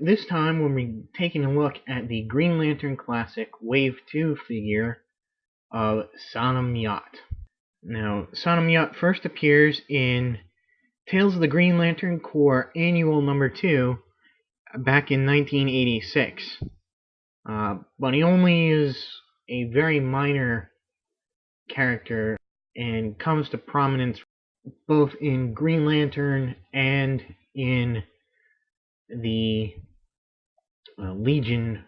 this time we'll be taking a look at the Green Lantern Classic Wave 2 figure of Sodam Yat. Now, Sodam Yat first appears in Tales of the Green Lantern Corps Annual Number 2 back in 1986. But he only is a very minor character and comes to prominence both in Green Lantern and in the Legion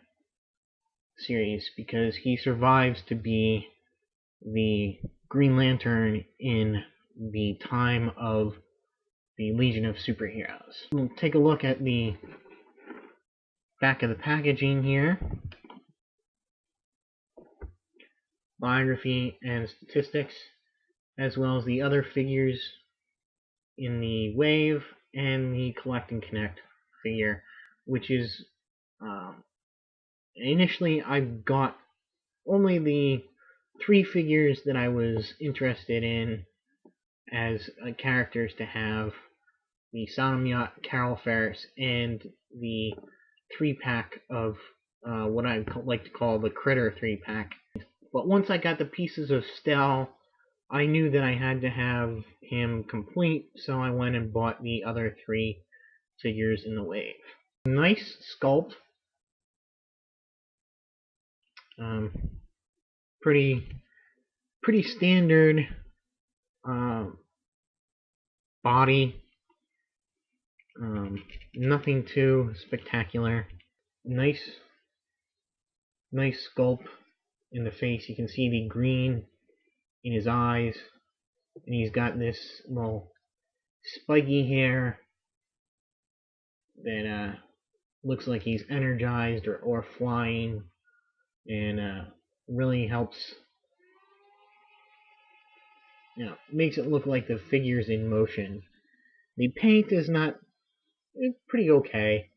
series, because he survives to be the Green Lantern in the time of the Legion of Superheroes. We'll take a look at the back of the packaging here. Biography and statistics, as well as the other figures in the Wave and the Collect and Connect figure, which is initially I got only the 3 figures that I was interested in as characters to have: the Sodam Yat, Carol Ferris, and the 3-pack of what I like to call the Critter 3-pack. But once I got the pieces of Stel, I knew that I had to have him complete, so I went and bought the other 3 figures in the Wave. Nice sculpt. Pretty standard body. Nothing too spectacular. Nice sculpt in the face. You can see the green in his eyes, and he's got this little spiky hair that looks like he's energized or flying, and really helps, makes it look like the figure's in motion. The paint is it's pretty okay.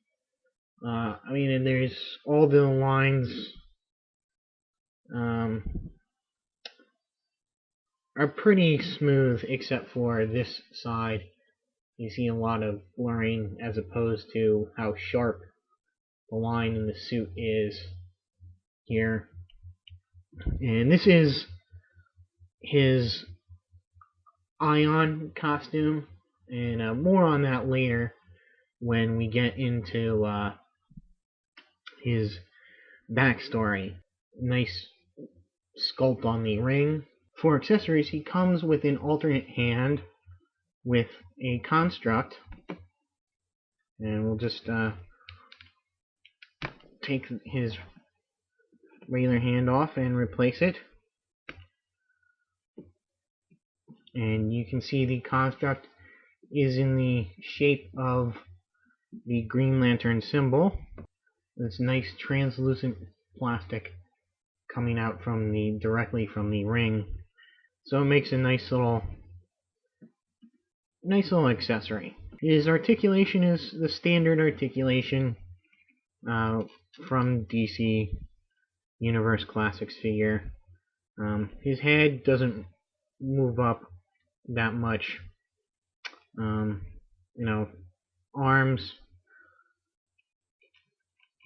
I mean, and there's all the lines are pretty smooth, except for this side. You see a lot of blurring as opposed to how sharp the line in the suit is here. And this is his Ion costume, and more on that later when we get into his backstory. Nice sculpt on the ring. For accessories, he comes with an alternate hand with a construct, and we'll just take his regular hand off and replace it. And you can see the construct is in the shape of the Green Lantern symbol. This nice translucent plastic coming out from directly from the ring, so it makes a nice little accessory. His articulation is the standard articulation from DC Universe Classics figure. His head doesn't move up that much. Arms,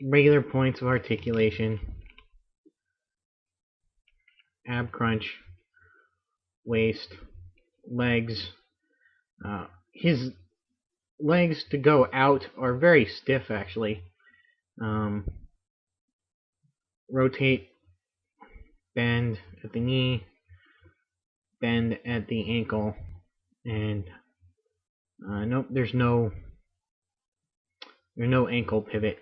regular points of articulation, ab crunch, waist, legs. His legs to go out are very stiff, actually. Rotate, bend at the knee, bend at the ankle, and nope, there's no ankle pivot.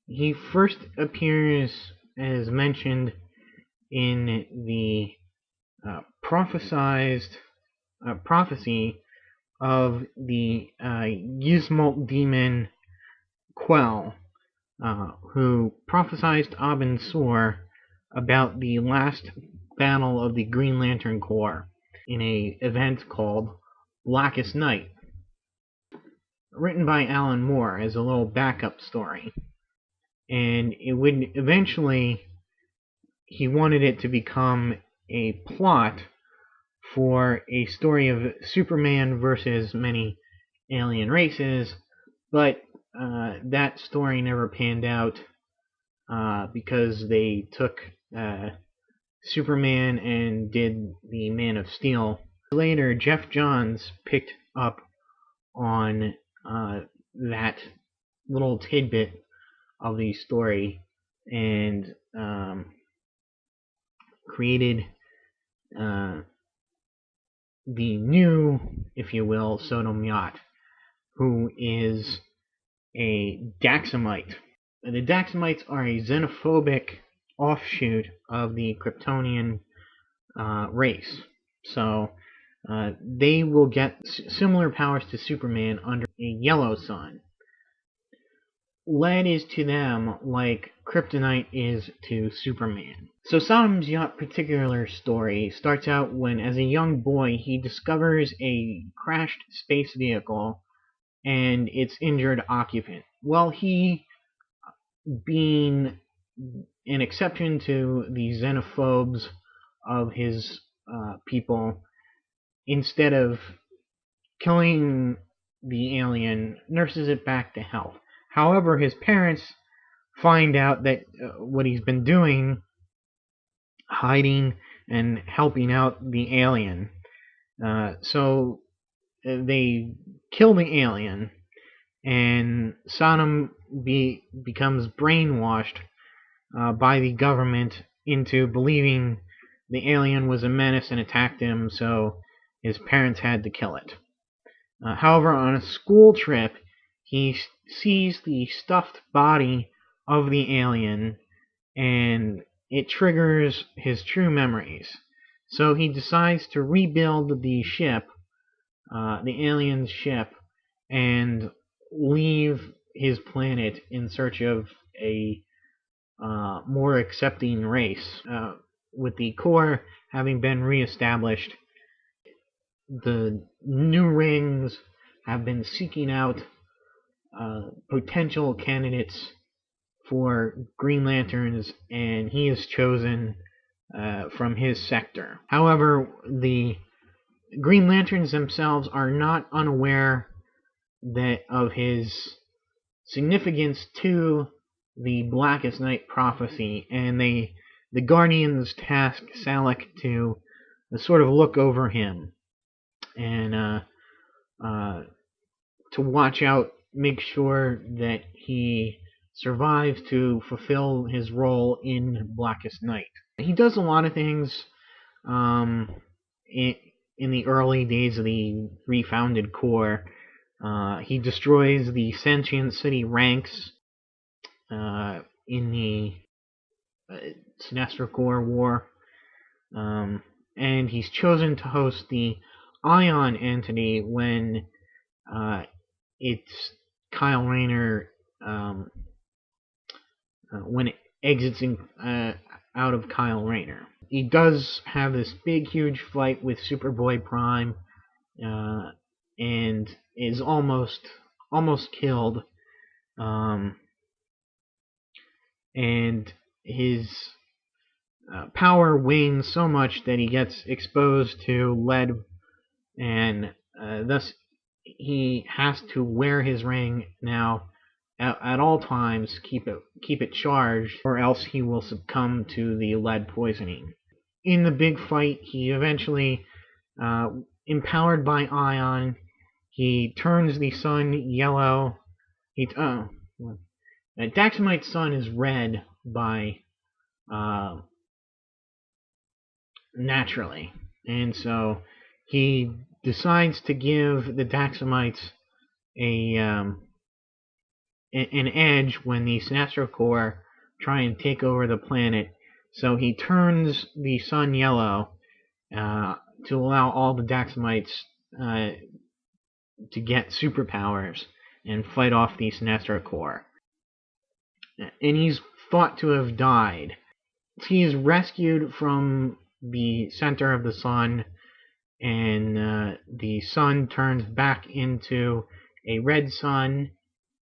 He first appears, as mentioned, in the prophecy of the Gizmolt demon Quell, who prophesied to Abin Sur about the last battle of the Green Lantern Corps in an event called Blackest Night, written by Alan Moore as a little backup story. And it would eventually, he wanted it to become a plot for a story of Superman versus many alien races, but that story never panned out because they took Superman and did the Man of Steel. Later, Jeff Johns picked up on that little tidbit of the story and created the new, if you will, Sodam Yat, who is a Daxamite. The Daxamites are a xenophobic offshoot of the Kryptonian race. So they will get similar powers to Superman under a yellow sun. Lead is to them like kryptonite is to Superman. So Sodam Yat's particular story starts out when, as a young boy, he discovers a crashed space vehicle and its injured occupant. Well, he, being an exception to the xenophobes of his people, instead of killing the alien, nurses it back to health. However, his parents find out that what he's been doing, hiding and helping out the alien, so they kill the alien, and Sodam becomes brainwashed by the government into believing the alien was a menace and attacked him, so his parents had to kill it. However, on a school trip, he sees the stuffed body of the alien, and it triggers his true memories. So he decides to rebuild the ship, the alien's ship, and leave his planet in search of a more accepting race. With the core having been reestablished, the new rings have been seeking out potential candidates for Green Lanterns, and he is chosen from his sector. However, the Green Lanterns themselves are not unaware of his significance to the Blackest Night prophecy, and the Guardians task Salak to sort of look over him and to watch out, make sure that he survives to fulfill his role in Blackest Night. He does a lot of things in the early days of the refounded Corps. He destroys the Sentient City ranks in the Sinestro Corps War, and he's chosen to host the Ion entity when it's Kyle Rayner, when it exits out of Kyle Rayner. He does have this big, huge fight with Superboy Prime, and is almost killed. And his power wanes so much that he gets exposed to lead, and thus he has to wear his ring now at all times, keep it charged, or else he will succumb to the lead poisoning. In the big fight, he eventually, empowered by Ion, he turns the sun yellow. Daxamite's sun is red by naturally, and so he decides to give the Daxamites an edge when the Sinestro Corps try and take over the planet. So he turns the sun yellow to allow all the Daxamites to get superpowers and fight off the Sinestro Corps. And he's thought to have died. He is rescued from the center of the sun, and the sun turns back into a red sun,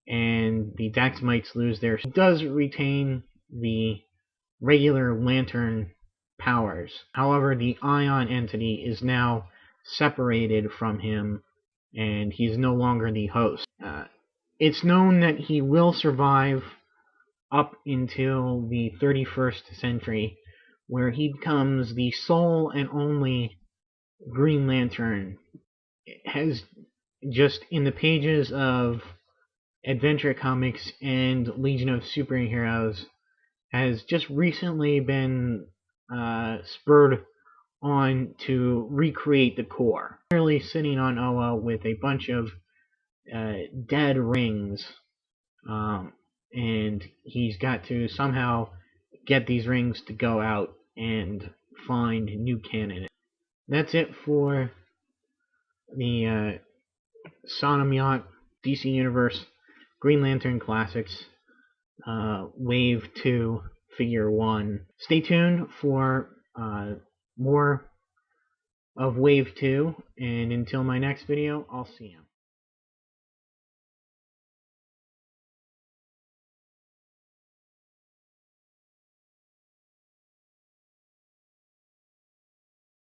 and the Daxamites lose their... He does retain the regular Lantern powers. However, the Ion entity is now separated from him, and he's no longer the host. it's known that he will survive up until the 31st century, where he becomes the sole and only Green Lantern. Has just in the pages of Adventure Comics and Legion of Superheroes has just recently been spurred on to recreate the core. Literally sitting on Oa with a bunch of dead rings, and he's got to somehow get these rings to go out and find new canon. That's it for the Sodam Yat DC Universe Green Lantern Classics Wave 2 Figure 1. Stay tuned for more of Wave 2, and until my next video, I'll see you.